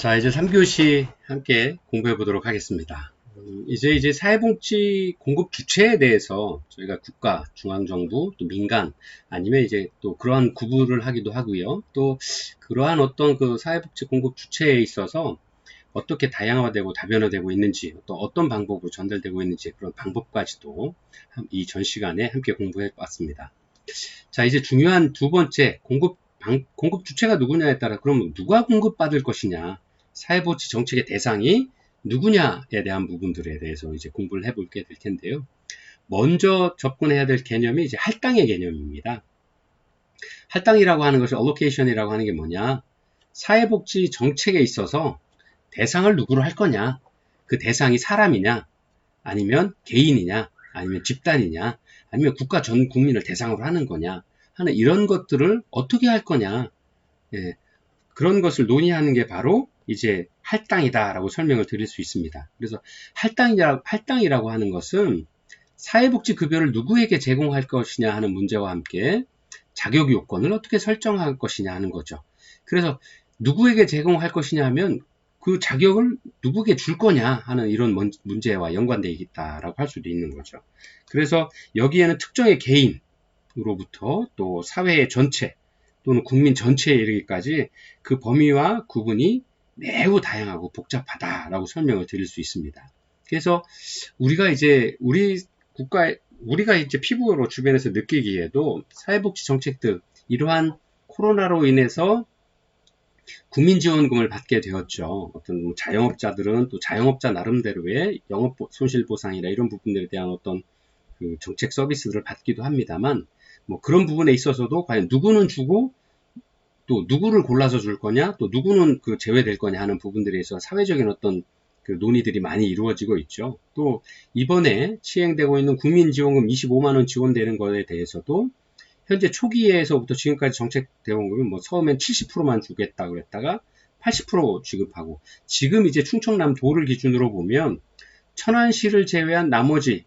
자, 이제 3교시 함께 공부해 보도록 하겠습니다. 이제 사회복지 공급 주체에 대해서 저희가 국가, 중앙정부, 또 민간, 아니면 이제 또 그러한 구분을 하기도 하고요. 또 그러한 어떤 그 사회복지 공급 주체에 있어서 어떻게 다양화되고 다변화되고 있는지, 또 어떤 방법으로 전달되고 있는지 그런 방법까지도 이 전 시간에 함께 공부해 봤습니다. 자, 이제 중요한 두 번째 공급 주체가 누구냐에 따라 그러면 누가 공급받을 것이냐, 사회복지 정책의 대상이 누구냐에 대한 부분들에 대해서 이제 공부를 해볼게 될 텐데요. 먼저 접근해야 될 개념이 이제 할당의 개념입니다. 할당이라고 하는 것이 allocation이라고 하는 게 뭐냐? 사회복지 정책에 있어서 대상을 누구로 할 거냐? 그 대상이 사람이냐? 아니면 개인이냐? 아니면 집단이냐? 아니면 국가 전 국민을 대상으로 하는 거냐? 하는 이런 것들을 어떻게 할 거냐? 예, 그런 것을 논의하는 게 바로 이제 할당이다라고 설명을 드릴 수 있습니다. 그래서 할당이라고 하는 것은 사회복지 급여를 누구에게 제공할 것이냐 하는 문제와 함께 자격 요건을 어떻게 설정할 것이냐 하는 거죠. 그래서 누구에게 제공할 것이냐 하면 그 자격을 누구에게 줄 거냐 하는 이런 문제와 연관되어 있다라고 할 수도 있는 거죠. 그래서 여기에는 특정의 개인으로부터 또 사회 전체 또는 국민 전체에 이르기까지 그 범위와 구분이 매우 다양하고 복잡하다라고 설명을 드릴 수 있습니다. 그래서 우리가 이제 우리가 이제 피부로 주변에서 느끼기에도 사회복지 정책들 이러한 코로나로 인해서 국민지원금을 받게 되었죠. 어떤 자영업자들은 또 자영업자 나름대로의 영업 손실보상이나 이런 부분들에 대한 어떤 그 정책 서비스들을 받기도 합니다만, 뭐 그런 부분에 있어서도 과연 누구는 주고 또 누구를 골라서 줄 거냐, 또 누구는 그 제외될 거냐 하는 부분들에 있어서 사회적인 어떤 그 논의들이 많이 이루어지고 있죠. 또 이번에 시행되고 있는 국민지원금 25만원 지원되는 것에 대해서도 현재 초기에서부터 지금까지 정책되어 온 거면 뭐 처음엔 70%만 주겠다 그랬다가 80% 지급하고, 지금 이제 충청남도를 기준으로 보면 천안시를 제외한 나머지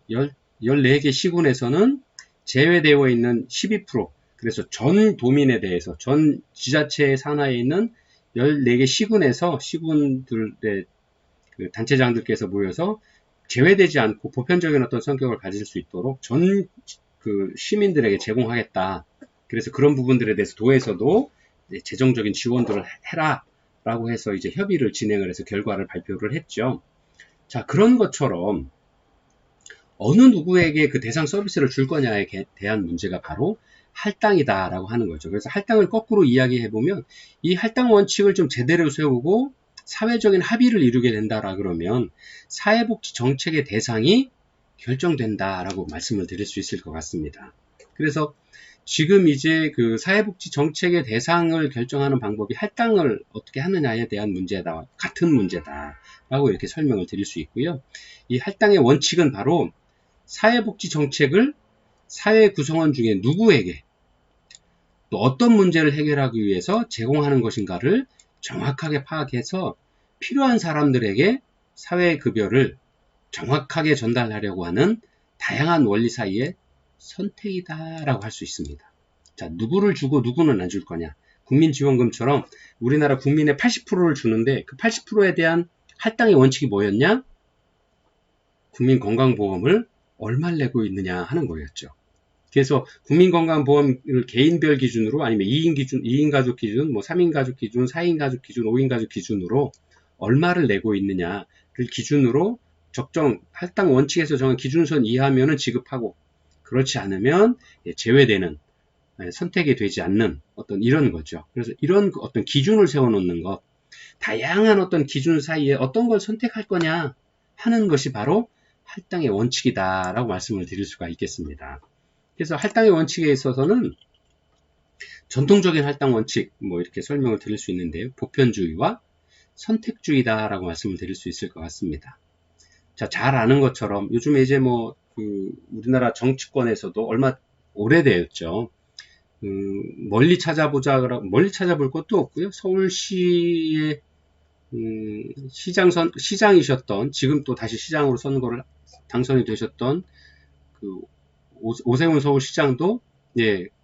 14개 시군에서는 제외되어 있는 12%, 그래서 전 도민에 대해서 전 지자체 산하에 있는 14개 시군들의 그 단체장들께서 모여서 제외되지 않고 보편적인 어떤 성격을 가질 수 있도록 전 그 시민들에게 제공하겠다. 그래서 그런 부분들에 대해서 도에서도 재정적인 지원들을 해라라고 해서 이제 협의를 진행을 해서 결과를 발표를 했죠. 자, 그런 것처럼 어느 누구에게 그 대상 서비스를 줄 거냐에 대한 문제가 바로 할당이다라고 하는 거죠. 그래서 할당을 거꾸로 이야기해보면 이 할당 원칙을 좀 제대로 세우고 사회적인 합의를 이루게 된다라 그러면 사회복지 정책의 대상이 결정된다라고 말씀을 드릴 수 있을 것 같습니다. 그래서 지금 이제 그 사회복지 정책의 대상을 결정하는 방법이 할당을 어떻게 하느냐에 대한 문제다, 같은 문제다라고 이렇게 설명을 드릴 수 있고요. 이 할당의 원칙은 바로 사회복지 정책을 사회 구성원 중에 누구에게 또 어떤 문제를 해결하기 위해서 제공하는 것인가를 정확하게 파악해서 필요한 사람들에게 사회급여를 정확하게 전달하려고 하는 다양한 원리 사이의 선택이다라고 할 수 있습니다. 자, 누구를 주고 누구는 안 줄 거냐. 국민지원금처럼 우리나라 국민의 80%를 주는데 그 80%에 대한 할당의 원칙이 뭐였냐? 국민건강보험을 얼마를 내고 있느냐 하는 거였죠. 그래서 국민건강보험을 개인별 기준으로 아니면 2인 가족 기준, 뭐 3인 가족 기준, 4인 가족 기준, 5인 가족 기준으로 얼마를 내고 있느냐를 기준으로 적정 할당 원칙에서 정한 기준선 이하면은 지급하고, 그렇지 않으면 제외되는, 선택이 되지 않는 어떤 이런 거죠. 그래서 이런 어떤 기준을 세워놓는 것, 다양한 어떤 기준 사이에 어떤 걸 선택할 거냐 하는 것이 바로 할당의 원칙이다라고 말씀을 드릴 수가 있겠습니다. 그래서 할당의 원칙에 있어서는 전통적인 할당 원칙, 뭐 이렇게 설명을 드릴 수 있는데요. 보편주의와 선택주의다라고 말씀을 드릴 수 있을 것 같습니다. 자, 잘 아는 것처럼 요즘에 이제 뭐 우리나라 정치권에서도 얼마 오래되었죠. 멀리 찾아볼 것도 없고요. 서울시의 시장이셨던, 지금 또 다시 시장으로 선거를 당선이 되셨던 그 오세훈 서울시장도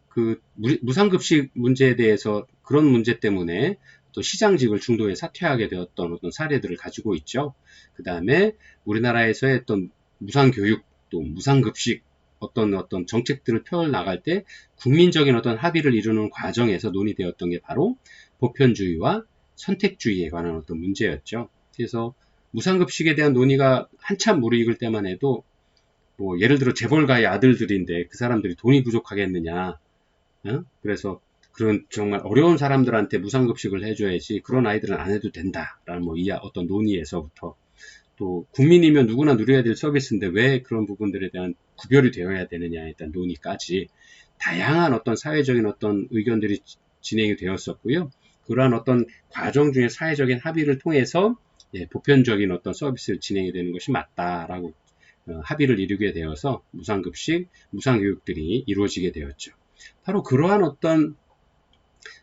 그 무상급식 문제에 대해서 그런 문제 때문에 또 시장직을 중도에 사퇴하게 되었던 어떤 사례들을 가지고 있죠. 그 다음에 우리나라에서의 어떤 무상교육, 또 무상급식, 어떤 정책들을 펴나갈 때 국민적인 어떤 합의를 이루는 과정에서 논의되었던 게 바로 보편주의와 선택주의에 관한 어떤 문제였죠. 그래서 무상급식에 대한 논의가 한참 무르익을 때만 해도 뭐 예를 들어 재벌가의 아들들인데 그 사람들이 돈이 부족하겠느냐. 그래서 그런 정말 어려운 사람들한테 무상급식을 해줘야지 그런 아이들은 안 해도 된다라는 뭐 이 어떤 논의에서부터 또 국민이면 누구나 누려야 될 서비스인데 왜 그런 부분들에 대한 구별이 되어야 되느냐에 대한 논의까지 다양한 어떤 사회적인 어떤 의견들이 진행이 되었었고요. 그러한 어떤 과정 중에 사회적인 합의를 통해서 보편적인 어떤 서비스를 진행이 되는 것이 맞다라고 합의를 이루게 되어서 무상급식, 무상교육들이 이루어지게 되었죠. 바로 그러한 어떤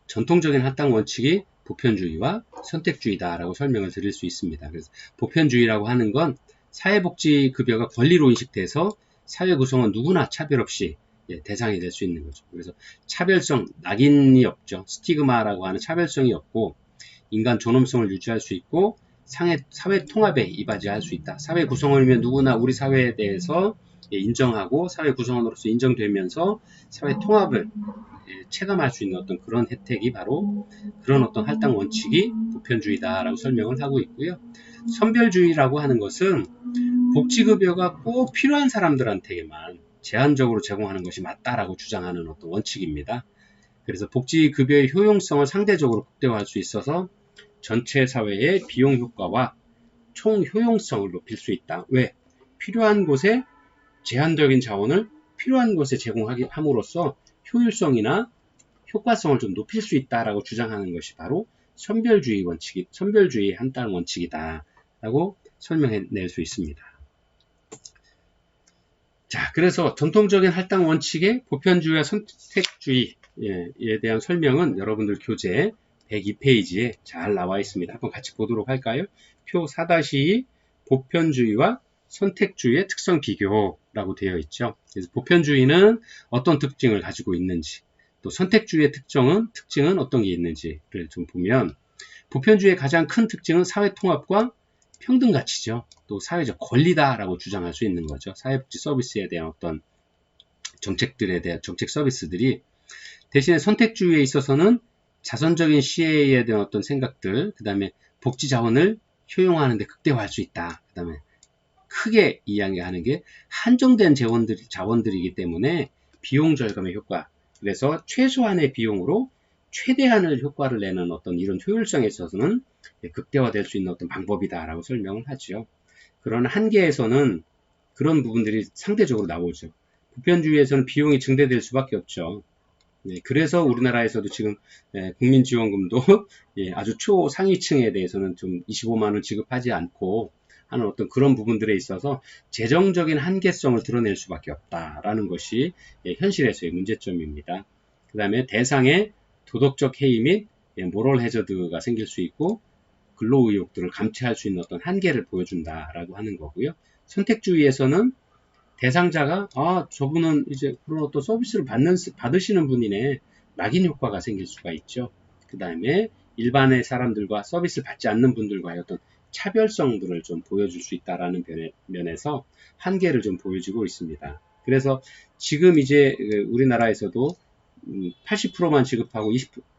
전통적인 할당 원칙이 보편주의와 선택주의다라고 설명을 드릴 수 있습니다. 그래서 보편주의라고 하는 건 사회복지급여가 권리로 인식돼서 사회 구성원 누구나 차별 없이 대상이 될 수 있는 거죠. 그래서 차별성, 낙인이 없죠. 스티그마라고 하는 차별성이 없고 인간 존엄성을 유지할 수 있고 사회 통합에 이바지할 수 있다. 사회 구성원이면 누구나 우리 사회에 대해서 인정하고 사회 구성원으로서 인정되면서 사회 통합을 체감할 수 있는 어떤 그런 혜택이 바로 그런 어떤 할당 원칙이 보편주의다라고 설명을 하고 있고요. 선별주의라고 하는 것은 복지급여가 꼭 필요한 사람들한테만 제한적으로 제공하는 것이 맞다라고 주장하는 어떤 원칙입니다. 그래서 복지급여의 효용성을 상대적으로 극대화할 수 있어서 전체 사회의 비용 효과와 총 효용성을 높일 수 있다. 왜? 필요한 곳에 제한적인 자원을 필요한 곳에 제공함으로써 효율성이나 효과성을 좀 높일 수 있다라고 주장하는 것이 바로 선별주의 할당 원칙이다라고 설명해낼 수 있습니다. 자, 그래서 전통적인 할당 원칙의 보편주의와 선택주의에 대한 설명은 여러분들 교재 102페이지에 잘 나와 있습니다. 한번 같이 보도록 할까요? 표 4-2 보편주의와 선택주의의 특성 비교라고 되어 있죠. 그래서 보편주의는 어떤 특징을 가지고 있는지, 또 선택주의의 특징은 어떤 게 있는지를 좀 보면 보편주의의 가장 큰 특징은 사회 통합과 평등 가치죠. 또 사회적 권리다라고 주장할 수 있는 거죠. 사회복지 서비스에 대한 어떤 정책들에 대한 정책 서비스들이 대신에 선택주의에 있어서는 자선적인 시혜에 대한 어떤 생각들, 그 다음에 복지 자원을 효용하는 데 극대화할 수 있다. 그 다음에 크게 이야기하는 게 한정된 자원들이기 때문에 비용 절감의 효과, 그래서 최소한의 비용으로 최대한의 효과를 내는 어떤 이런 효율성에 있어서는 극대화될 수 있는 어떤 방법이다라고 설명을 하죠. 그런 한계에서는 그런 부분들이 상대적으로 나오죠. 보편주의에서는 비용이 증대될 수밖에 없죠. 그래서 우리나라에서도 지금 국민지원금도 아주 초상위층에 대해서는 좀 25만원 지급하지 않고 하는 어떤 그런 부분들에 있어서 재정적인 한계성을 드러낼 수밖에 없다라는 것이 현실에서의 문제점입니다. 그 다음에 대상의 도덕적 해이 및 모럴 해저드가 생길 수 있고 근로 의혹들을 감체할 수 있는 어떤 한계를 보여준다라고 하는 거고요. 선택주의에서는 대상자가 저분은 이제 그런 어떤 서비스를 받으시는 분이네, 낙인 효과가 생길 수가 있죠. 그 다음에 일반의 사람들과 서비스를 받지 않는 분들과의 어떤 차별성들을 좀 보여줄 수 있다라는 면에서 한계를 좀 보여주고 있습니다. 그래서 지금 이제 우리나라에서도 80%만 지급하고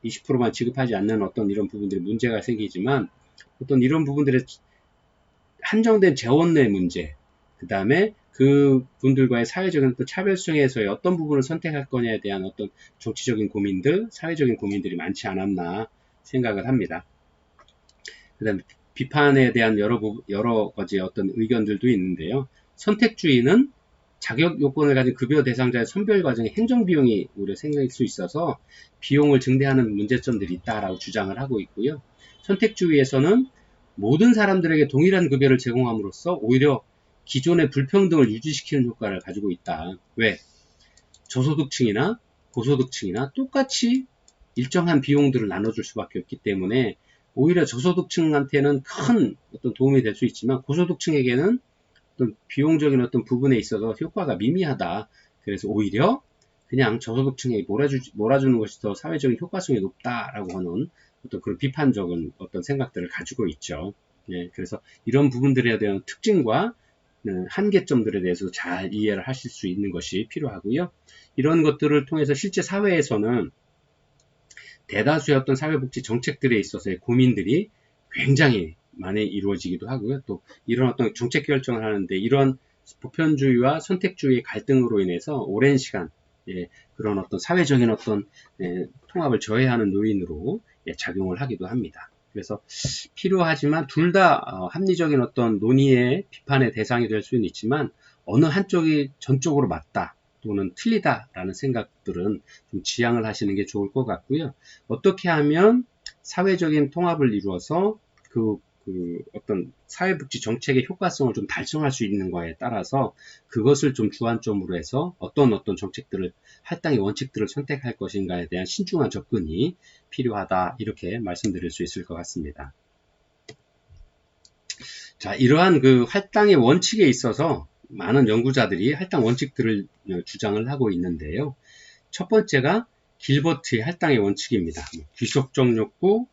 20%만 지급하지 않는 어떤 이런 부분들이 문제가 생기지만 어떤 이런 부분들의 한정된 재원의 문제, 그 다음에 그 분들과의 사회적인 또 차별성에서의 어떤 부분을 선택할 거냐에 대한 어떤 정치적인 고민들, 사회적인 고민들이 많지 않았나 생각을 합니다. 그 다음에 비판에 대한 여러 가지 어떤 의견들도 있는데요. 선택주의는 자격 요건을 가진 급여 대상자의 선별 과정에 행정비용이 오히려 생길 수 있어서 비용을 증대하는 문제점들이 있다라고 주장을 하고 있고요. 선택주의에서는 모든 사람들에게 동일한 급여를 제공함으로써 오히려 기존의 불평등을 유지시키는 효과를 가지고 있다. 왜? 저소득층이나 고소득층이나 똑같이 일정한 비용들을 나눠줄 수밖에 없기 때문에 오히려 저소득층한테는 큰 어떤 도움이 될 수 있지만 고소득층에게는 어떤 비용적인 어떤 부분에 있어서 효과가 미미하다. 그래서 오히려 그냥 저소득층에 몰아주는 것이 더 사회적인 효과성이 높다라고 하는 어떤 그런 비판적인 어떤 생각들을 가지고 있죠. 예, 그래서 이런 부분들에 대한 특징과 한계점들에 대해서 잘 이해를 하실 수 있는 것이 필요하고요. 이런 것들을 통해서 실제 사회에서는 대다수의 어떤 사회복지 정책들에 있어서의 고민들이 굉장히 많이 이루어지기도 하고요. 또 이런 어떤 정책 결정을 하는데 이런 보편주의와 선택주의의 갈등으로 인해서 오랜 시간 그런 어떤 사회적인 어떤 통합을 저해하는 요인으로 작용을 하기도 합니다. 그래서 필요하지만 둘 다 합리적인 어떤 논의의 비판의 대상이 될 수는 있지만 어느 한쪽이 전적으로 맞다 또는 틀리다라는 생각들은 좀 지양을 하시는 게 좋을 것 같고요. 어떻게 하면 사회적인 통합을 이루어서 그 어떤 사회복지 정책의 효과성을 좀 달성할 수 있는 거에 따라서 그것을 좀 주안점으로 해서 어떤 정책들을 할당의 원칙들을 선택할 것인가에 대한 신중한 접근이 필요하다 이렇게 말씀드릴 수 있을 것 같습니다. 자, 이러한 그 할당의 원칙에 있어서 많은 연구자들이 할당 원칙들을 주장을 하고 있는데요. 첫 번째가 길버트의 할당의 원칙입니다. 귀속적 욕구,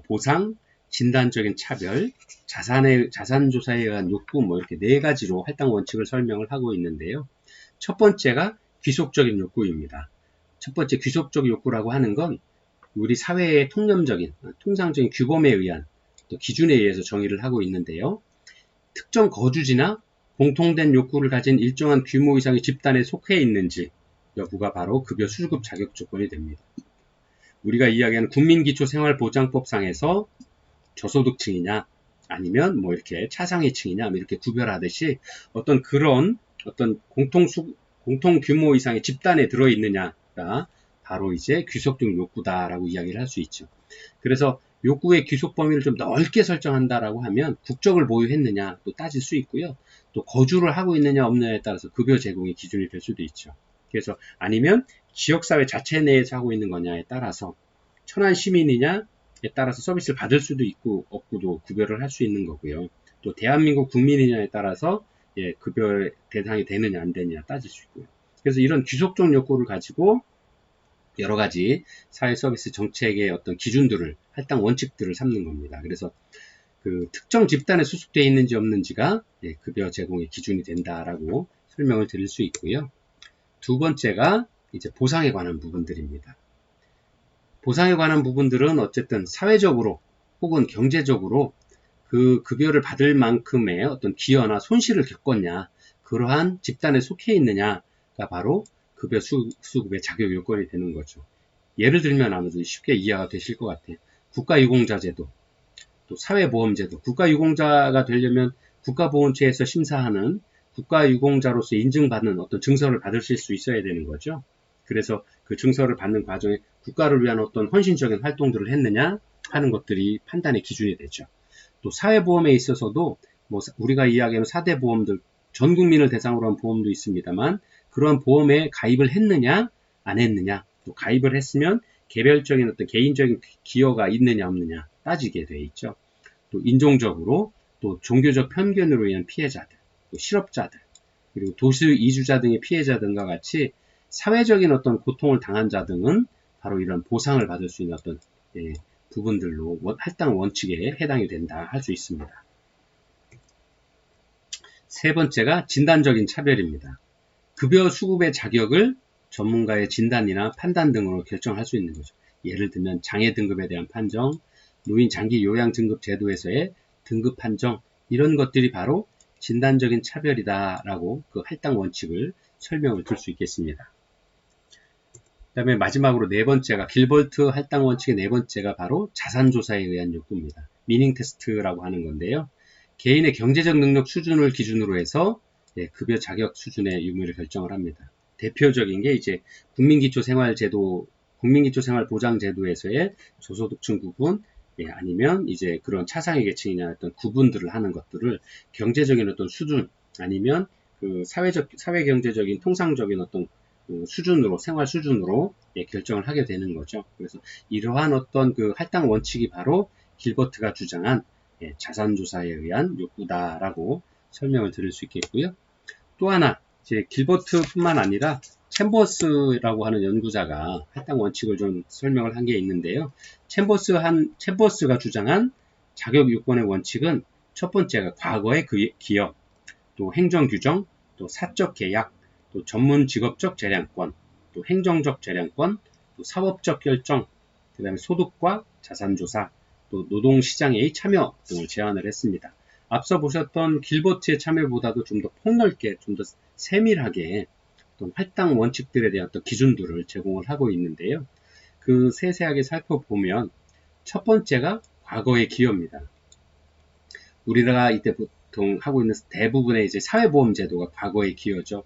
보상, 진단적인 차별, 자산조사에 의한 욕구 이렇게 네 가지로 할당 원칙을 설명을 하고 있는데요. 첫 번째가 귀속적인 욕구입니다. 첫 번째 귀속적 욕구라고 하는 건 우리 사회의 통념적인, 통상적인 규범에 의한 또 기준에 의해서 정의를 하고 있는데요. 특정 거주지나 공통된 욕구를 가진 일정한 규모 이상의 집단에 속해 있는지 여부가 바로 급여 수급 자격 조건이 됩니다. 우리가 이야기하는 국민기초생활보장법상에서 저소득층이냐 아니면 이렇게 차상위층이냐 이렇게 구별하듯이 어떤 그런 어떤 공통 규모 이상의 집단에 들어 있느냐가 바로 이제 귀속적 욕구다라고 이야기를 할 수 있죠. 그래서 욕구의 귀속 범위를 좀 넓게 설정한다라고 하면 국적을 보유했느냐 또 따질 수 있고요. 또 거주를 하고 있느냐 없느냐에 따라서 급여 제공의 기준이 될 수도 있죠. 그래서 아니면 지역사회 자체 내에서 하고 있는 거냐에 따라서 천안 시민이냐에 따라서 서비스를 받을 수도 있고 없고도 구별을 할 수 있는 거고요. 또 대한민국 국민이냐에 따라서 급여 대상이 되느냐 안 되느냐 따질 수 있고요. 그래서 이런 귀속적 욕구를 가지고 여러 가지 사회 서비스 정책의 어떤 기준들을 할당 원칙들을 삼는 겁니다. 그래서 그 특정 집단에 수속되어 있는지 없는지가 급여 제공의 기준이 된다라고 설명을 드릴 수 있고요. 두 번째가 이제 보상에 관한 부분들입니다. 보상에 관한 부분들은 어쨌든 사회적으로 혹은 경제적으로 그 급여를 받을 만큼의 어떤 기여나 손실을 겪었냐, 그러한 집단에 속해 있느냐가 바로 급여 수급의 자격 요건이 되는 거죠. 예를 들면 아무래도 쉽게 이해가 되실 것 같아요. 국가유공자제도, 또 사회보험제도. 국가유공자가 되려면 국가보훈처에서 심사하는 국가유공자로서 인증받는 어떤 증서를 받으실 수 있어야 되는 거죠. 그래서 그 증서를 받는 과정에 국가를 위한 어떤 헌신적인 활동들을 했느냐 하는 것들이 판단의 기준이 되죠. 또 사회보험에 있어서도 우리가 이야기하는 4대 보험들, 전 국민을 대상으로 한 보험도 있습니다만 그러한 보험에 가입을 했느냐 안 했느냐, 또 가입을 했으면 개별적인 어떤 개인적인 기여가 있느냐 없느냐 따지게 돼 있죠. 또 인종적으로, 또 종교적 편견으로 인한 피해자들, 또 실업자들, 그리고 도시 이주자 등의 피해자 등과 같이 사회적인 어떤 고통을 당한 자 등은 바로 이런 보상을 받을 수 있는 어떤 부분들로 할당 원칙에 해당이 된다 할 수 있습니다. 세 번째가 진단적인 차별입니다. 급여 수급의 자격을 전문가의 진단이나 판단 등으로 결정할 수 있는 거죠. 예를 들면 장애 등급에 대한 판정, 노인 장기 요양 등급 제도에서의 등급 판정, 이런 것들이 바로 진단적인 차별이다라고 그 할당 원칙을 설명을 들 수 있겠습니다. 그 다음에 마지막으로 네 번째가 길버트 할당 원칙의 네 번째가 바로 자산조사에 의한 욕구입니다. 미닝 테스트라고 하는 건데요. 개인의 경제적 능력 수준을 기준으로 해서 급여 자격 수준의 유무를 결정을 합니다. 대표적인 게 이제 국민기초생활보장제도에서의 저소득층 구분, 아니면 이제 그런 차상위 계층이나 어떤 구분들을 하는 것들을 경제적인 어떤 수준, 아니면 그 사회경제적인 통상적인 어떤 수준으로, 생활 수준으로 결정을 하게 되는 거죠. 그래서 이러한 어떤 그 할당 원칙이 바로 길버트가 주장한 자산조사에 의한 욕구다라고 설명을 드릴 수 있겠고요. 또 하나, 이제 길버트뿐만 아니라 챔버스라고 하는 연구자가 할당 원칙을 좀 설명을 한 게 있는데요. 챔버스가 주장한 자격 요건의 원칙은 첫 번째가 과거의 기업, 또 행정 규정, 또 사적 계약, 또 전문 직업적 재량권, 또 행정적 재량권, 또 사법적 결정, 그 다음에 소득과 자산조사, 또 노동시장의 참여 등을 제안을 했습니다. 앞서 보셨던 길버트의 참여보다도 좀 더 폭넓게, 좀 더 세밀하게 어떤 할당 원칙들에 대한 어떤 기준들을 제공을 하고 있는데요. 그 세세하게 살펴보면 첫 번째가 과거의 기여입니다. 우리가 이때 보통 하고 있는 대부분의 이제 사회보험 제도가 과거의 기여죠.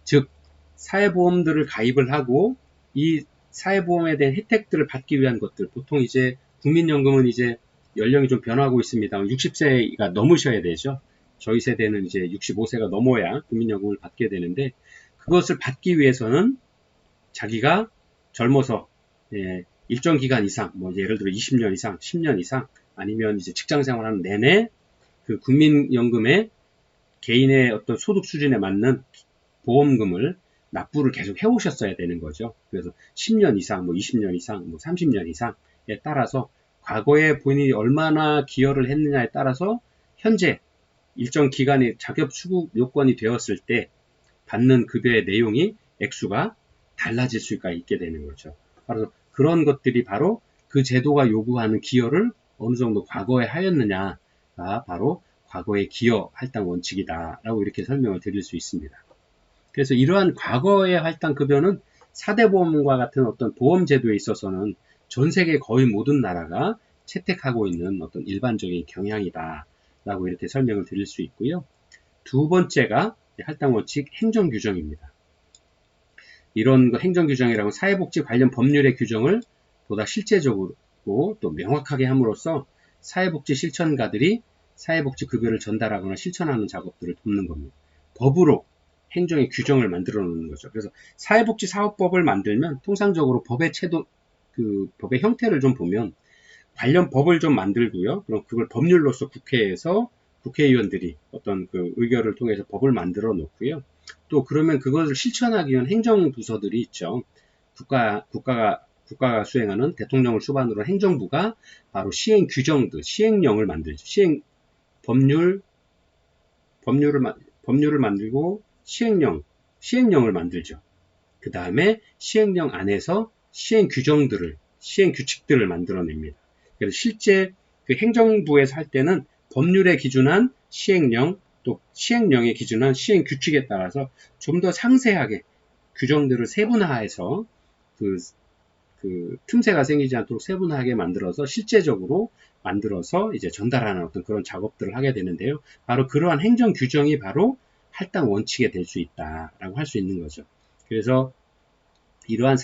즉 사회보험들을 가입을 하고 이 사회보험에 대한 혜택들을 받기 위한 것들, 보통 이제 국민연금은 이제 연령이 좀 변하고 있습니다. 60세가 넘으셔야 되죠. 저희 세대는 이제 65세가 넘어야 국민연금을 받게 되는데, 그것을 받기 위해서는 자기가 젊어서 일정 기간 이상, 뭐 예를 들어 20년 이상, 10년 이상, 아니면 이제 직장 생활하는 내내 그 국민연금의 개인의 어떤 소득 수준에 맞는 보험금을 납부를 계속 해오셨어야 되는 거죠. 그래서 10년 이상, 뭐 20년 이상, 뭐 30년 이상에 따라서 과거에 본인이 얼마나 기여를 했느냐에 따라서 현재 일정 기간의 자격 수급 요건이 되었을 때 받는 급여의 내용이 액수가 달라질 수가 있게 되는 거죠. 그래서 그런 것들이 바로 그 제도가 요구하는 기여를 어느 정도 과거에 하였느냐가 바로 과거의 기여 할당 원칙이다 라고 이렇게 설명을 드릴 수 있습니다. 그래서 이러한 과거의 할당 급여는 4대 보험과 같은 어떤 보험 제도에 있어서는 전 세계 거의 모든 나라가 채택하고 있는 어떤 일반적인 경향이다 라고 이렇게 설명을 드릴 수 있고요. 두 번째가 할당 원칙 행정 규정입니다. 이런 행정 규정이라고 사회복지 관련 법률의 규정을 보다 실제적으로 또 명확하게 함으로써 사회복지 실천가들이 사회복지 급여를 전달하거나 실천하는 작업들을 돕는 겁니다. 법으로 행정의 규정을 만들어 놓는 거죠. 그래서 사회복지 사업법을 만들면 통상적으로 법의 법의 형태를 좀 보면 관련 법을 좀 만들고요. 그럼 그걸 법률로서 국회에서 국회의원들이 어떤 그 의결을 통해서 법을 만들어 놓고요. 또 그러면 그것을 실천하기 위한 행정부서들이 있죠. 국가가 수행하는 대통령을 수반으로 한 행정부가 바로 시행 규정들, 시행령을 만들죠. 법률을 만들고 시행령을 만들죠. 그 다음에 시행령 안에서 시행 규칙들을 만들어냅니다. 그래서 실제 그 행정부에서 할 때는 법률에 기준한 시행령, 또 시행령에 기준한 시행 규칙에 따라서 좀 더 상세하게 규정들을 세분화해서 그 틈새가 생기지 않도록 세분화하게 만들어서 실제적으로 만들어서 이제 전달하는 어떤 그런 작업들을 하게 되는데요. 바로 그러한 행정 규정이 바로 할당 원칙이 될 수 있다라고 할 수 있는 거죠. 그래서 이러한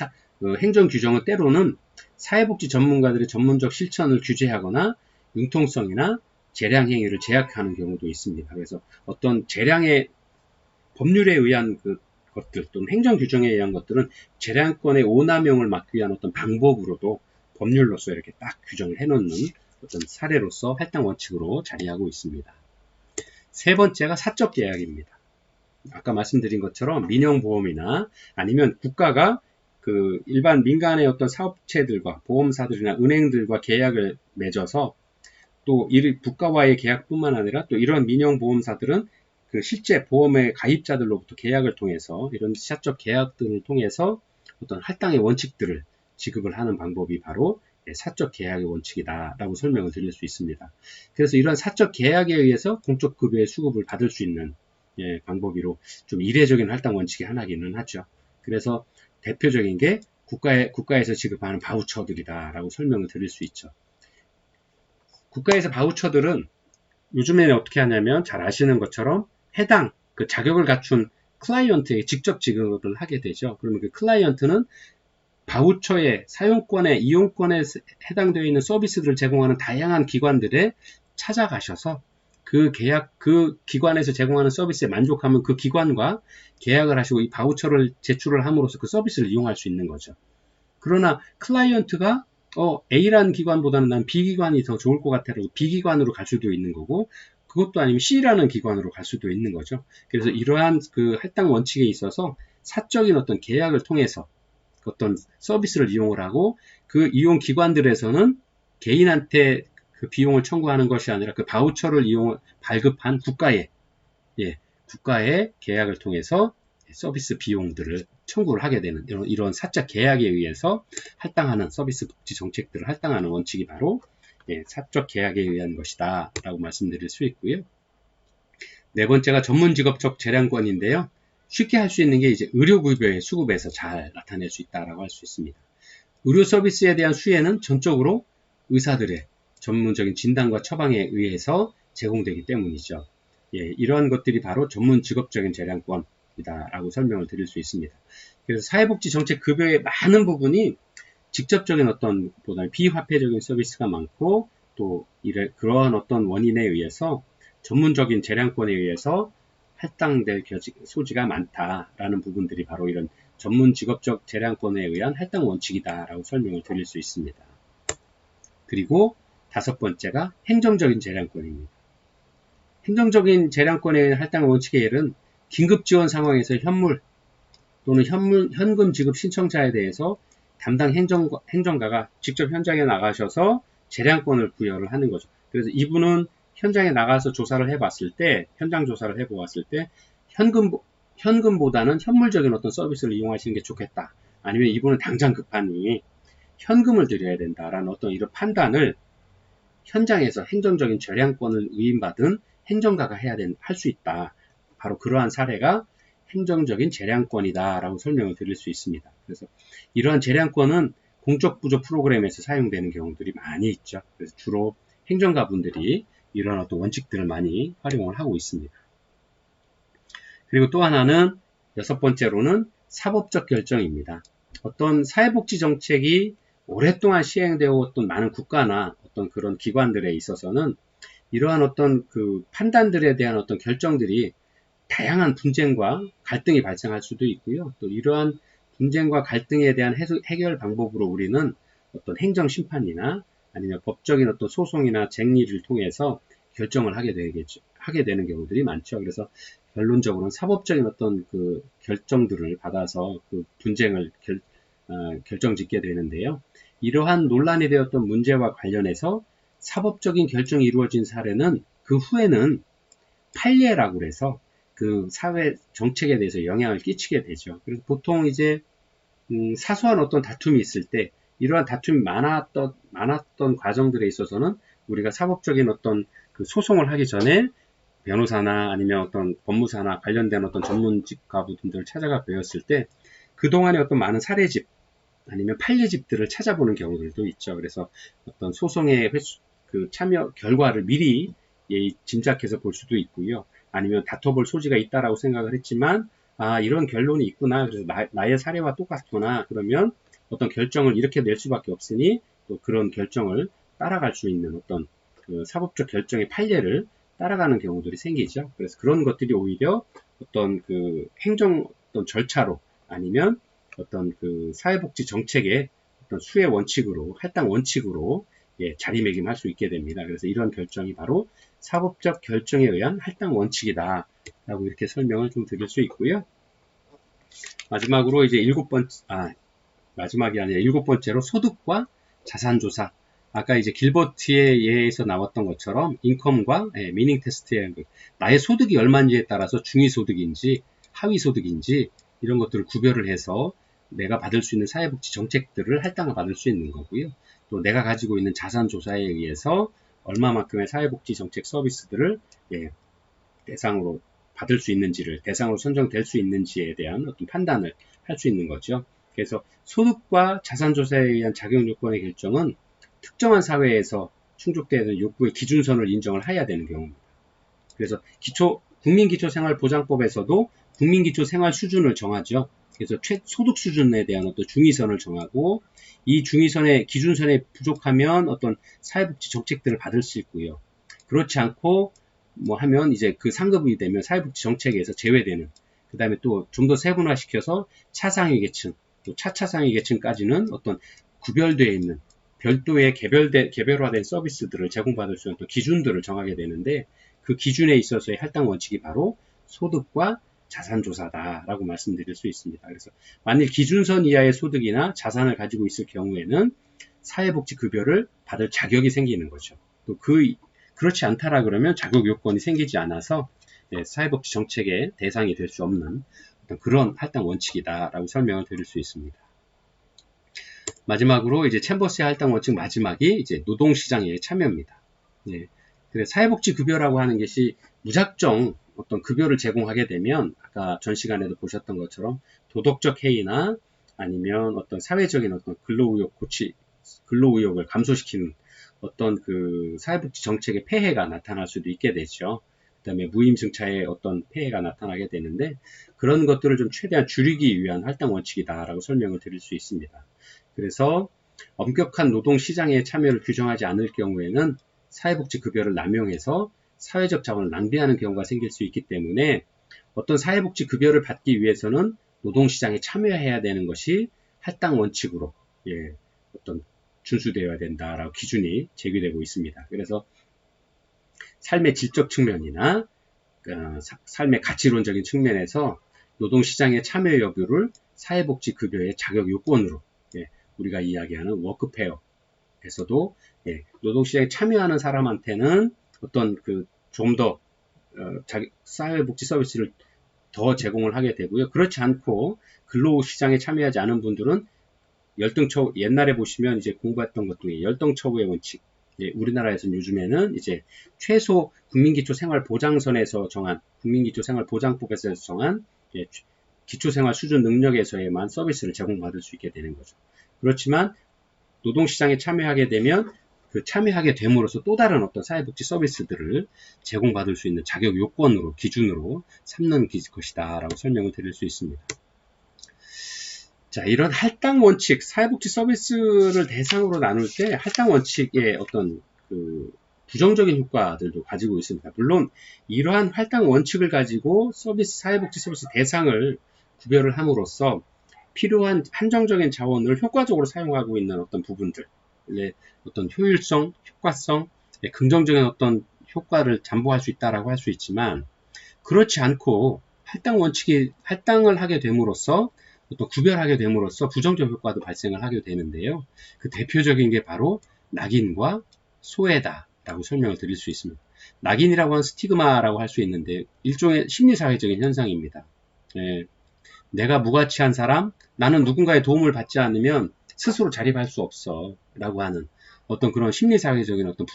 행정 규정은 때로는 사회복지 전문가들의 전문적 실천을 규제하거나 융통성이나 재량 행위를 제약하는 경우도 있습니다. 그래서 어떤 재량의 법률에 의한 것들 또는 행정 규정에 의한 것들은 재량권의 오남용을 막기 위한 어떤 방법으로도 법률로서 이렇게 딱 규정을 해놓는 어떤 사례로서 할당 원칙으로 자리하고 있습니다. 세 번째가 사적 계약입니다. 아까 말씀드린 것처럼 민영보험이나 아니면 국가가 그 일반 민간의 어떤 사업체들과 보험사들이나 은행들과 계약을 맺어서 또 국가와의 계약뿐만 아니라 또 이런 민영보험사들은 그 실제 보험의 가입자들로부터 계약을 통해서 이런 사적 계약 등을 통해서 어떤 할당의 원칙들을 지급을 하는 방법이 바로 사적 계약의 원칙이다라고 설명을 드릴 수 있습니다. 그래서 이런 사적 계약에 의해서 공적 급여의 수급을 받을 수 있는 방법으로 좀 이례적인 할당 원칙이 하나기는 하죠. 그래서 대표적인 게 국가에서 지급하는 바우처들이다라고 설명을 드릴 수 있죠. 국가에서 바우처들은 요즘에는 어떻게 하냐면 잘 아시는 것처럼 해당 그 자격을 갖춘 클라이언트에게 직접 지급을 하게 되죠. 그러면 그 클라이언트는 바우처의 사용권에 이용권에 해당되어 있는 서비스들을 제공하는 다양한 기관들에 찾아가셔서 그 기관에서 제공하는 서비스에 만족하면 그 기관과 계약을 하시고 이 바우처를 제출을 함으로써 그 서비스를 이용할 수 있는 거죠. 그러나 클라이언트가 A라는 기관보다는 난 B기관이 더 좋을 것 같아라고 B기관으로 갈 수도 있는 거고, 그것도 아니면 C라는 기관으로 갈 수도 있는 거죠. 그래서 이러한 그 할당 원칙에 있어서 사적인 어떤 계약을 통해서 어떤 서비스를 이용을 하고 그 이용 기관들에서는 개인한테 그 비용을 청구하는 것이 아니라 그 바우처를 발급한 국가의 계약을 통해서 서비스 비용들을 청구를 하게 되는 이런 사적 계약에 의해서 할당하는 서비스 복지 정책들을 할당하는 원칙이 바로 사적 계약에 의한 것이다 라고 말씀드릴 수 있고요. 네 번째가 전문직업적 재량권인데요. 쉽게 할 수 있는 게 이제 의료급여의 수급에서 잘 나타낼 수 있다라고 할 수 있습니다. 의료 서비스에 대한 수혜는 전적으로 의사들의 전문적인 진단과 처방에 의해서 제공되기 때문이죠. 이러한 것들이 바로 전문 직업적인 재량권이다라고 설명을 드릴 수 있습니다. 그래서 사회복지 정책 급여의 많은 부분이 직접적인 어떤 보다 비화폐적인 서비스가 많고 또 그러한 어떤 원인에 의해서 전문적인 재량권에 의해서 할당될 소지가 많다라는 부분들이 바로 이런 전문 직업적 재량권에 의한 할당 원칙이다라고 설명을 드릴 수 있습니다. 그리고 다섯 번째가 행정적인 재량권입니다. 행정적인 재량권에 의한 할당 원칙의 예는 긴급 지원 상황에서 현물 또는 현금 지급 신청자에 대해서 담당 행정가가 직접 현장에 나가셔서 재량권을 부여를 하는 거죠. 그래서 이분은 현장에 나가서 현장 조사를 해보았을 때 현금보다는 현물적인 어떤 서비스를 이용하시는 게 좋겠다. 아니면 이분은 당장 급하니 현금을 드려야 된다라는 어떤 이런 판단을 현장에서 행정적인 재량권을 위임받은 행정가가 할 수 있다. 바로 그러한 사례가 행정적인 재량권이다라고 설명을 드릴 수 있습니다. 그래서 이러한 재량권은 공적 부조 프로그램에서 사용되는 경우들이 많이 있죠. 그래서 주로 행정가분들이 이런 어떤 원칙들을 많이 활용을 하고 있습니다. 그리고 또 하나는 여섯 번째로는 사법적 결정입니다. 어떤 사회복지 정책이 오랫동안 시행되어 왔던 많은 국가나 어떤 그런 기관들에 있어서는 이러한 어떤 그 판단들에 대한 어떤 결정들이 다양한 분쟁과 갈등이 발생할 수도 있고요. 또 이러한 분쟁과 갈등에 대한 해결 방법으로 우리는 어떤 행정심판이나 아니면 법적인 어떤 소송이나 쟁리를 통해서 결정을 하게 되는 경우들이 많죠. 그래서 결론적으로는 사법적인 어떤 그 결정들을 받아서 그 분쟁을 결정짓게 되는데요. 이러한 논란이 되었던 문제와 관련해서 사법적인 결정이 이루어진 사례는 그 후에는 판례라고 해서 그 사회 정책에 대해서 영향을 끼치게 되죠. 그래서 보통 이제 사소한 어떤 다툼이 있을 때 이러한 다툼이 많았던 과정들에 있어서는 우리가 사법적인 어떤 그 소송을 하기 전에 변호사나 아니면 어떤 법무사나 관련된 어떤 전문직가분들을 찾아가 배웠을 때 그동안의 어떤 많은 사례집 아니면 판례집들을 찾아보는 경우들도 있죠. 그래서 어떤 소송의 그 참여 결과를 미리 짐작해서 볼 수도 있고요. 아니면 다퉈볼 소지가 있다라고 생각을 했지만 이런 결론이 있구나. 그래서 나의 사례와 똑같구나. 그러면 어떤 결정을 이렇게 낼 수밖에 없으니 또 그런 결정을 따라갈 수 있는 어떤 그 사법적 결정의 판례를 따라가는 경우들이 생기죠. 그래서 그런 것들이 오히려 어떤 그 행정 어떤 절차로 아니면 어떤 그 사회복지 정책의 어떤 수혜 원칙으로 할당 원칙으로 자리매김할 수 있게 됩니다. 그래서 이런 결정이 바로 사법적 결정에 의한 할당 원칙이다 라고 이렇게 설명을 좀 드릴 수 있고요. 마지막으로 이제 마지막이 아니라 일곱 번째로 소득과 자산조사. 아까 이제 길버트의 예에서 나왔던 것처럼 인컴과 미닝 테스트의 나의 소득이 얼마인지에 따라서 중위소득인지 하위소득인지 이런 것들을 구별을 해서 내가 받을 수 있는 사회복지 정책들을 할당을 받을 수 있는 거고요. 또 내가 가지고 있는 자산조사에 의해서 얼마만큼의 사회복지 정책 서비스들을 대상으로 받을 수 있는지를 대상으로 선정될 수 있는지에 대한 어떤 판단을 할 수 있는 거죠. 그래서 소득과 자산조사에 의한 자격요건의 결정은 특정한 사회에서 충족되는 욕구의 기준선을 인정을 해야 되는 경우입니다. 그래서 국민기초생활보장법에서도 국민기초생활 수준을 정하죠. 그래서 소득 수준에 대한 어떤 중위선을 정하고 이 중위선의 기준선에 부족하면 어떤 사회복지 정책들을 받을 수 있고요. 그렇지 않고 하면 이제 그 상급이 되면 사회복지 정책에서 제외되는 그 다음에 또 좀 더 세분화시켜서 차상위 계층 또 차차상위 계층까지는 어떤 구별되어 있는 별도의 개별화된 서비스들을 제공받을 수 있는 또 기준들을 정하게 되는데 그 기준에 있어서의 할당 원칙이 바로 소득과 자산조사다라고 말씀드릴 수 있습니다. 그래서 만일 기준선 이하의 소득이나 자산을 가지고 있을 경우에는 사회복지급여를 받을 자격이 생기는 거죠. 또 그렇지 않다라 그러면 자격 요건이 생기지 않아서 사회복지 정책의 대상이 될 수 없는 그런 할당 원칙이다라고 설명을 드릴 수 있습니다. 마지막으로 이제 챔버스의 할당 원칙 마지막이 이제 노동시장의 참여입니다. 그래서 사회복지급여라고 하는 것이 무작정 어떤 급여를 제공하게 되면 아까 전 시간에도 보셨던 것처럼 도덕적 해이나 아니면 어떤 사회적인 어떤 근로의욕을 감소시키는 어떤 그 사회복지 정책의 폐해가 나타날 수도 있게 되죠. 그 다음에 무임승차의 어떤 폐해가 나타나게 되는데 그런 것들을 좀 최대한 줄이기 위한 할당 원칙이다라고 설명을 드릴 수 있습니다. 그래서 엄격한 노동시장에 참여를 규정하지 않을 경우에는 사회복지급여를 남용해서 사회적 자원을 낭비하는 경우가 생길 수 있기 때문에 어떤 사회복지급여를 받기 위해서는 노동시장에 참여해야 되는 것이 할당 원칙으로 어떤 준수되어야 된다라고 기준이 제기되고 있습니다. 그래서 삶의 질적 측면이나 삶의 가치론적인 측면에서 노동시장의 참여 여부를 사회복지급여의 자격 요건으로 우리가 이야기하는 워크페어에서도 노동시장에 참여하는 사람한테는 어떤 좀 더 사회복지 서비스를 더 제공을 하게 되고요. 그렇지 않고 근로시장에 참여하지 않은 분들은 열등처우, 옛날에 보시면 이제 공부했던 것 중에 열등처우의 원칙. 우리나라에서는 요즘에는 이제 최소 국민기초생활보장선에서 정한, 국민기초생활보장법에서 정한 기초생활 수준 능력에서에만 서비스를 제공받을 수 있게 되는 거죠. 그렇지만 노동시장에 참여하게 되면 참여하게 됨으로써 또 다른 어떤 사회복지 서비스들을 제공받을 수 있는 자격 요건으로, 기준으로 삼는 것이다 라고 설명을 드릴 수 있습니다. 자, 이런 할당 원칙, 사회복지 서비스를 대상으로 나눌 때 할당 원칙의 어떤 부정적인 효과들도 가지고 있습니다. 물론 이러한 할당 원칙을 가지고 사회복지 서비스 대상을 구별을 함으로써 필요한 한정적인 자원을 효과적으로 사용하고 있는 어떤 부분들, 어떤 효율성, 효과성, 긍정적인 어떤 효과를 담보할 수 있다라고 할 수 있지만 그렇지 않고 할당을 하게 됨으로써 또 구별하게 됨으로써 부정적 효과도 발생을 하게 되는데요. 그 대표적인 게 바로 낙인과 소외다라고 설명을 드릴 수 있습니다. 낙인이라고 하는 스티그마라고 할 수 있는데 일종의 심리사회적인 현상입니다. 내가 무가치한 사람, 나는 누군가의 도움을 받지 않으면 스스로 자립할 수 없어 라고 하는 어떤 그런 심리사회적인 어떤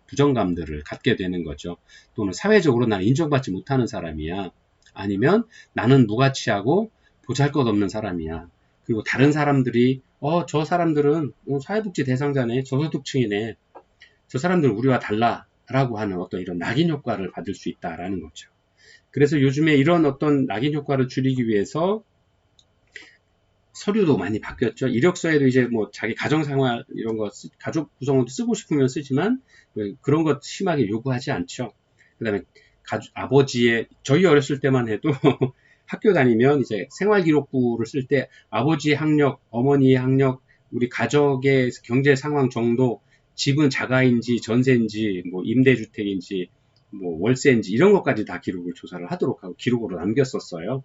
부정감들을 갖게 되는 거죠. 또는 사회적으로 나는 인정받지 못하는 사람이야. 아니면 나는 무가치하고 보잘것없는 사람이야. 그리고 다른 사람들이 저 사람들은 사회복지 대상자네, 저소득층이네, 저 사람들은 우리와 달라 라고 하는 어떤 이런 낙인 효과를 받을 수 있다라는 거죠. 그래서 요즘에 이런 어떤 낙인 효과를 줄이기 위해서 서류도 많이 바뀌었죠. 이력서에도 이제 뭐 자기 가정생활 이런 거 가족 구성원도 쓰고 싶으면 쓰지만 그런 것 심하게 요구하지 않죠. 그 다음에 저희 어렸을 때만 해도 학교 다니면 이제 생활기록부를 쓸 때 아버지의 학력, 어머니의 학력, 우리 가족의 경제 상황 정도, 집은 자가인지 전세인지 뭐 임대주택인지 뭐 월세인지 이런 것까지 다 기록을 조사를 하도록 하고 기록으로 남겼었어요.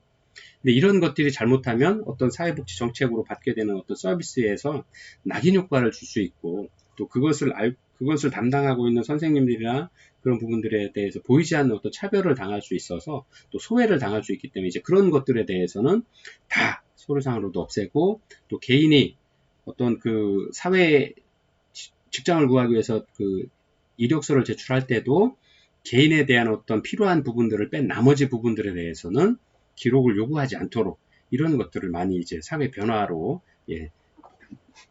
근데 이런 것들이 잘못하면 어떤 사회복지 정책으로 받게 되는 어떤 서비스에서 낙인 효과를 줄 수 있고 또 그것을 담당하고 있는 선생님들이나 그런 부분들에 대해서 보이지 않는 어떤 차별을 당할 수 있어서 또 소외를 당할 수 있기 때문에 이제 그런 것들에 대해서는 다 서류상으로도 없애고 또 개인이 어떤 사회 직장을 구하기 위해서 이력서를 제출할 때도 개인에 대한 어떤 필요한 부분들을 뺀 나머지 부분들에 대해서는 기록을 요구하지 않도록 이런 것들을 많이 이제 사회 변화로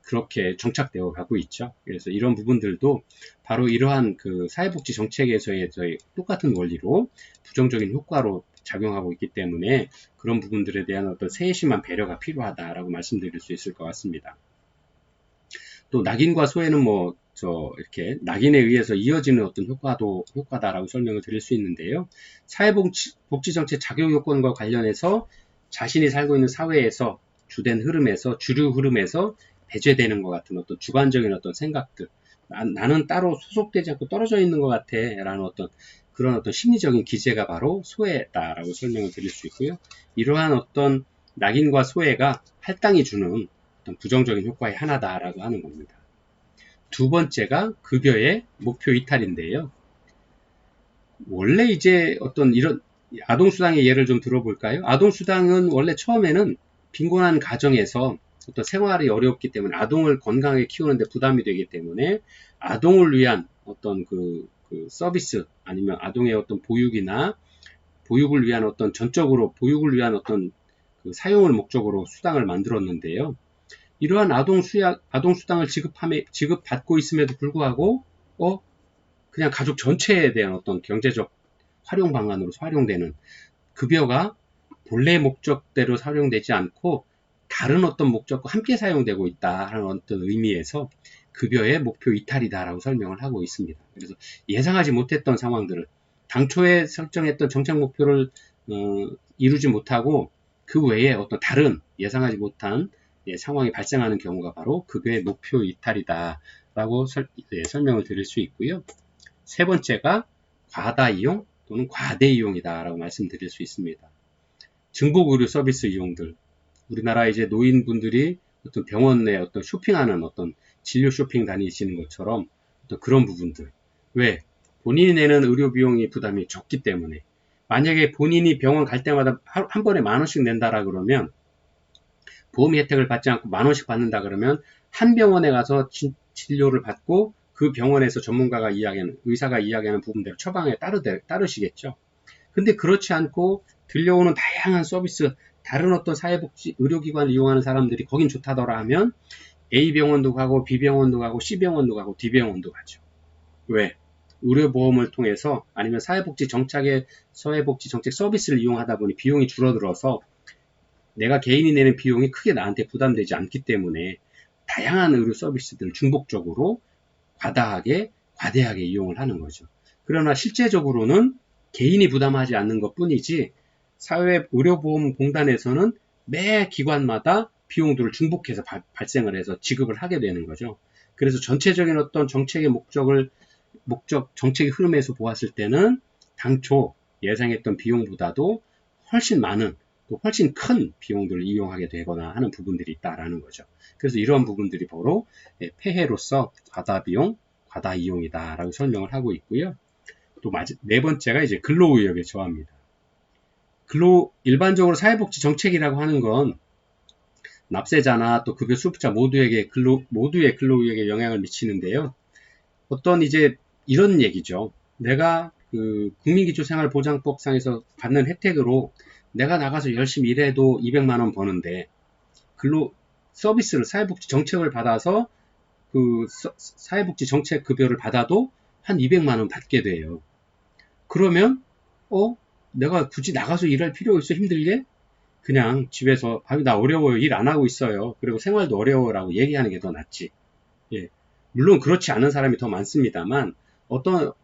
그렇게 정착되어 가고 있죠. 그래서 이런 부분들도 바로 이러한 사회복지 정책에서의 똑같은 원리로 부정적인 효과로 작용하고 있기 때문에 그런 부분들에 대한 어떤 세심한 배려가 필요하다라고 말씀드릴 수 있을 것 같습니다. 또 낙인과 소외는 이렇게 낙인에 의해서 이어지는 어떤 효과다라고 설명을 드릴 수 있는데요. 사회복지정책 자격 요건과 관련해서 자신이 살고 있는 사회에서 주류 흐름에서 배제되는 것 같은 어떤 주관적인 어떤 생각들, 나는 따로 소속되지 않고 떨어져 있는 것 같아 라는 어떤 그런 어떤 심리적인 기제가 바로 소해다라고 설명을 드릴 수 있고요. 이러한 어떤 낙인과 소해가 할당이 주는 어떤 부정적인 효과의 하나다라고 하는 겁니다. 두 번째가 급여의 목표 이탈인데요. 원래 이제 어떤 이런 아동수당의 예를 좀 들어볼까요? 아동수당은 원래 처음에는 빈곤한 가정에서 어떤 생활이 어렵기 때문에 아동을 건강하게 키우는데 부담이 되기 때문에 아동을 위한 어떤 그 서비스 아니면 아동의 어떤 보육이나 보육을 위한 어떤 전적으로 보육을 위한 어떤 그 사용을 목적으로 수당을 만들었는데요. 이러한 아동수당을 지급받고 있음에도 불구하고 그냥 가족 전체에 대한 어떤 경제적 활용 방안으로 활용되는 급여가 본래 목적대로 활용되지 않고 다른 어떤 목적과 함께 사용되고 있다 하는 어떤 의미에서 급여의 목표 이탈이다라고 설명을 하고 있습니다. 그래서 예상하지 못했던 상황들을 당초에 설정했던 정책 목표를 이루지 못하고 그 외에 어떤 다른 예상하지 못한 상황이 발생하는 경우가 바로 급여의 목표 이탈이다라고 설명을 드릴 수 있고요. 세 번째가 과다 이용 또는 과대 이용이다라고 말씀드릴 수 있습니다. 증복 의료 서비스 이용들, 우리나라 이제 노인분들이 어떤 병원에 어떤 쇼핑하는 어떤 진료 쇼핑 다니시는 것처럼 어떤 그런 부분들. 왜? 본인이 내는 의료 비용이 부담이 적기 때문에. 만약에 본인이 병원 갈 때마다 한 번에 10,000원씩 낸다라 그러면 보험 혜택을 받지 않고 10,000원씩 받는다 그러면 한 병원에 가서 진료를 받고 그 병원에서 전문가가 이야기하는, 의사가 이야기하는 부분대로 처방에 따르시겠죠. 근데 그렇지 않고 들려오는 다양한 서비스, 다른 어떤 사회복지 의료기관을 이용하는 사람들이 거긴 좋다더라 하면 A병원도 가고 B병원도 가고 C병원도 가고 D병원도 가죠. 왜? 의료보험을 통해서 아니면 사회복지 정책 서비스를 이용하다 보니 비용이 줄어들어서 내가 개인이 내는 비용이 크게 나한테 부담되지 않기 때문에 다양한 의료 서비스들을 중복적으로 과대하게 이용을 하는 거죠. 그러나 실제적으로는 개인이 부담하지 않는 것 뿐이지 사회의료보험공단에서는 매 기관마다 비용들을 중복해서 발생을 해서 지급을 하게 되는 거죠. 그래서 전체적인 어떤 정책의 정책의 흐름에서 보았을 때는 당초 예상했던 비용보다도 훨씬 많은 또 훨씬 큰 비용들을 이용하게 되거나 하는 부분들이 있다라는 거죠. 그래서 이런 부분들이 바로 폐해로서 과다 비용, 과다 이용이다라고 설명을 하고 있고요. 또 네 번째가 이제 근로의욕의 저하입니다. 일반적으로 사회복지 정책이라고 하는 건 납세자나 또 급여 수급자 모두의 근로의욕에 영향을 미치는데요. 어떤 이제 이런 얘기죠. 내가 그 국민기초생활보장법상에서 받는 혜택으로 내가 나가서 열심히 일해도 200만 원 버는데 서비스를 사회복지 정책을 받아서 그 사회복지 정책 급여를 받아도 한 200만 원 받게 돼요. 그러면 내가 굳이 나가서 일할 필요가 있어 힘들게? 그냥 집에서 나 어려워요. 일 안 하고 있어요. 그리고 생활도 어려워라고 얘기하는 게 더 낫지. 예. 물론 그렇지 않은 사람이 더 많습니다만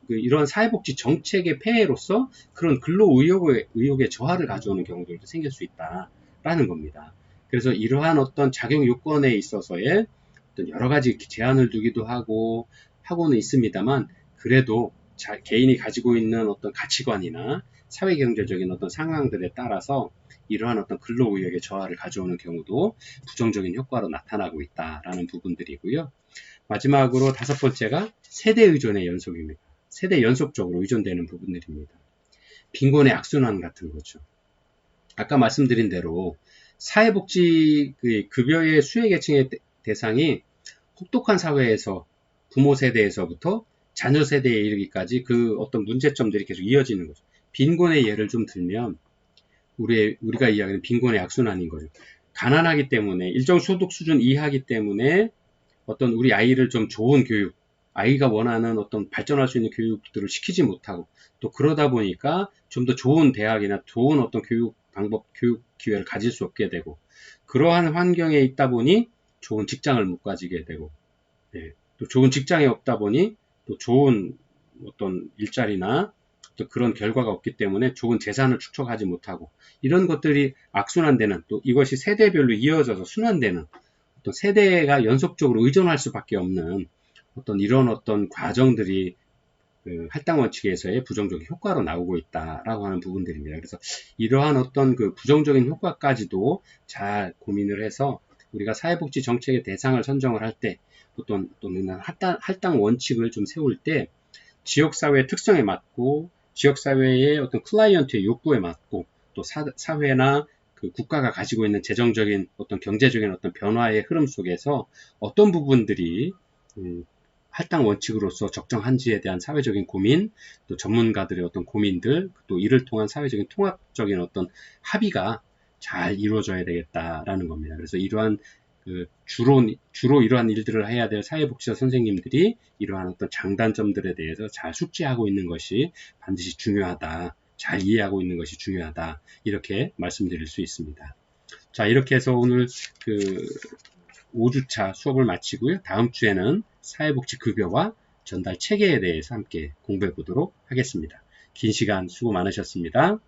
이런 사회복지 정책의 폐해로서 그런 근로의욕의 저하를 가져오는 경우들도 생길 수 있다라는 겁니다. 그래서 이러한 어떤 작용 요건에 있어서의 어떤 여러 가지 제한을 두기도 하고는 있습니다만 그래도 개인이 가지고 있는 어떤 가치관이나 사회경제적인 어떤 상황들에 따라서 이러한 어떤 근로의욕의 저하를 가져오는 경우도 부정적인 효과로 나타나고 있다라는 부분들이고요. 마지막으로 다섯 번째가 세대 의존의 연속입니다. 세대 연속적으로 의존되는 부분들입니다. 빈곤의 악순환 같은 거죠. 아까 말씀드린 대로 사회복지 급여의 수혜계층의 대상이 혹독한 사회에서 부모 세대에서부터 자녀 세대에 이르기까지 그 어떤 문제점들이 계속 이어지는 거죠. 빈곤의 예를 좀 들면 우리가 이야기하는 빈곤의 악순환인 거죠. 가난하기 때문에 일정 소득 수준 이하기 때문에 어떤 우리 아이를 좀 좋은 교육, 아이가 원하는 어떤 발전할 수 있는 교육들을 시키지 못하고 또 그러다 보니까 좀 더 좋은 대학이나 좋은 어떤 교육 방법, 교육 기회를 가질 수 없게 되고 그러한 환경에 있다 보니 좋은 직장을 못 가지게 되고 또 좋은 직장이 없다 보니 또 좋은 어떤 일자리나 또 그런 결과가 없기 때문에 좋은 재산을 축적하지 못하고 이런 것들이 악순환되는 또 이것이 세대별로 이어져서 순환되는 어떤 세대가 연속적으로 의존할 수밖에 없는 이런 과정들이 그 할당 원칙에서의 부정적인 효과로 나오고 있다라고 하는 부분들입니다. 그래서 이러한 어떤 그 부정적인 효과까지도 잘 고민을 해서 우리가 사회복지 정책의 대상을 선정을 할 때 또는 할당 원칙을 좀 세울 때 지역사회의 특성에 맞고 지역사회의 어떤 클라이언트의 욕구에 맞고 또 사회나 그 국가가 가지고 있는 재정적인 어떤 경제적인 어떤 변화의 흐름 속에서 어떤 부분들이 할당 원칙으로서 적정한지에 대한 사회적인 고민, 또 전문가들의 어떤 고민들, 또 이를 통한 사회적인 통합적인 어떤 합의가 잘 이루어져야 되겠다라는 겁니다. 그래서 이러한 주로 이러한 일들을 해야 될 사회복지사 선생님들이 이러한 어떤 장단점들에 대해서 잘 숙지하고 있는 것이 반드시 중요하다. 잘 이해하고 있는 것이 중요하다. 이렇게 말씀드릴 수 있습니다. 자, 이렇게 해서 오늘 그 5주차 수업을 마치고요. 다음 주에는 사회복지 급여와 전달 체계에 대해서 함께 공부해 보도록 하겠습니다. 긴 시간 수고 많으셨습니다.